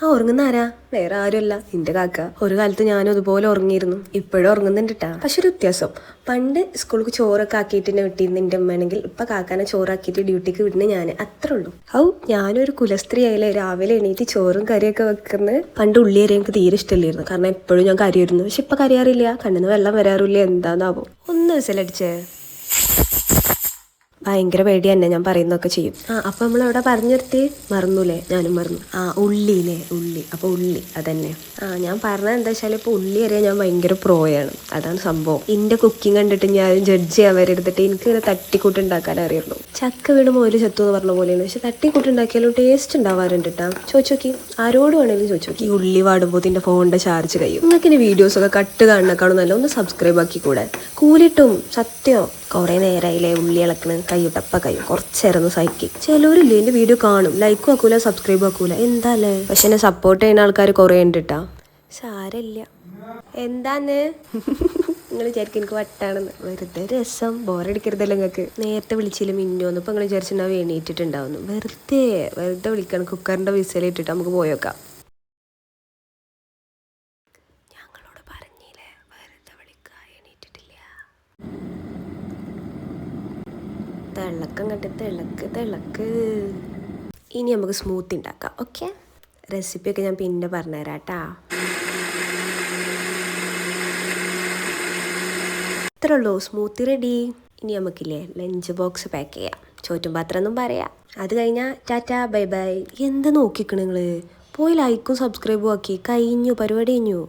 ഉറങ്ങുന്ന ആരാ? വേറെ ആരുമല്ല, നിന്റെ കാക്ക. ഒരു കാലത്ത് ഞാനും അതുപോലെ ഉറങ്ങിയിരുന്നു, ഇപ്പോഴും ഉറങ്ങുന്നുണ്ട് ട്ടാ. പക്ഷെ ഒരു വ്യത്യാസം, പണ്ട് സ്കൂൾക്ക് ചോറൊക്കെ ആക്കിയിട്ട് എന്നെ വിട്ടിരുന്ന എൻ്റെ അമ്മയാണെങ്കിൽ ഇപ്പൊ കാക്കാനെ ചോറാക്കിയിട്ട് ഡ്യൂട്ടിക്ക് വിടുന്ന ഞാൻ, അത്രേ ഉള്ളൂ. ഞാനൊരു കുലസ്ത്രീ ആയാലേ രാവിലെ എണീറ്റ് ചോറും കറിയൊക്കെ വെക്കുന്നത്. പണ്ട് ഉള്ളി അരി എനിക്ക് തീരെ ഇഷ്ടമില്ലായിരുന്നു, കാരണം എപ്പോഴും ഞാൻ കരയായിരുന്നു. പക്ഷെ ഇപ്പൊ കരയാറില്ല, കണ്ണിന്ന് വെള്ളം വരാറില്ല. എന്താന്നാവോ? ഒന്ന് വിസിലടിച്ചേ. ഭയങ്കര പേടി തന്നെ, ഞാൻ പറയുന്നൊക്കെ ചെയ്യും. അപ്പൊ നമ്മൾ എവിടെ പറഞ്ഞു നിർത്തി? മറന്നൂലേ? ഞാനും മറന്നു. ഉള്ളിയില്ലേ, ഉള്ളി. അപ്പൊ ഉള്ളി അതന്നെ. ഞാൻ പറഞ്ഞത് എന്താ വെച്ചാൽ ഇപ്പൊ ഉള്ളി അറിയാൻ ഞാൻ ഭയങ്കര പ്രോയാണ്, അതാണ് സംഭവം. എന്റെ കുക്കിംഗ് കണ്ടിട്ട് ഞാൻ ജഡ്ജ് ചെയ്യാൻ വരെടുത്തിട്ട് എനിക്ക് ഇങ്ങനെ തട്ടിക്കൂട്ട് ഉണ്ടാക്കാൻ അറിയുള്ളൂ. ചക്ക വീണ് മോര് ചത്തു എന്ന് പറഞ്ഞ പോലെയാണ്, പക്ഷെ തട്ടിക്കൂട്ട് ഉണ്ടാക്കിയാലും ടേസ്റ്റ് ഉണ്ടാവാറുണ്ട് കേട്ടാ. ചോദിച്ചോക്കി, ആരോട് വേണേലും ചോദിച്ചോക്കി. ഈ ഉള്ളി വാടുമ്പോൾ ഇതിന്റെ ഫോണിന്റെ ചാർജ് കഴിയും. നിങ്ങൾക്ക് ഇനി വീഡിയോസ് ഒക്കെ കട്ട് കാണുന്നേക്കാളും നല്ല ഒന്ന് സബ്സ്ക്രൈബ് ആക്കി കൂടെ. കൂലിട്ടും സത്യം കുറെ നേരമായില്ലേ ഉള്ളി ഇളക്കണ്, കൈവിട്ടപ്പ കഴിയും. കുറച്ചേരൊന്ന് സഹിക്കും. ചിലവരില്ലേ എന്റെ വീഡിയോ കാണും, ലൈക്കും ആക്കൂല, സബ്സ്ക്രൈബ് ആക്കൂല, എന്താല്ലേ? പക്ഷെ എന്നെ സപ്പോർട്ട് ചെയ്യുന്ന ആൾക്കാർ കുറെ ഉണ്ട് ട്ടാ. സാരല്ല. എന്താന്ന് നിങ്ങൾ വിചാരിക്കും എനിക്ക് വട്ടാണെന്ന്? വെറുതെ രസം, ബോറടിക്കരുതല്ലോ നിങ്ങൾക്ക്. നേരത്തെ വിളിച്ചില്ല മിന്നോന്ന്, ഇപ്പൊ നിങ്ങൾ വിചാരിച്ചിട്ടുണ്ടാവും എണീറ്റിട്ടുണ്ടാവുന്നു. വെറുതെ വിളിക്കണം. കുക്കറിന്റെ വിസലിട്ടിട്ട് നമുക്ക് പോയേക്കാം. ഞങ്ങളോട് പറഞ്ഞില്ലേ വെറുതെ വിളിക്കുക, എണീറ്റിട്ടില്ല. തിളക്ക്. ഇനി നമുക്ക് സ്മൂത്തി ഉണ്ടാക്കാം. ഓക്കെ, റെസിപ്പിയൊക്കെ ഞാൻ പിന്നെ പറഞ്ഞുതരാം കേട്ടാ. ഇത്രേ ഉള്ളൂ, സ്മൂത്തി റെഡി. ഇനി നമുക്കില്ലേ ലഞ്ച് ബോക്സ് പാക്ക് ചെയ്യാം. ചോറ്റും പാത്രം ഒന്നും പറയാം. അത് കഴിഞ്ഞാൽ ടാറ്റാ ബൈ ബൈ. എന്താ നോക്കിക്കണ നിങ്ങള്? പോയി ലൈക്കും സബ്സ്ക്രൈബും ആക്കി. കഴിഞ്ഞു, പരിപാടി കഴിഞ്ഞു.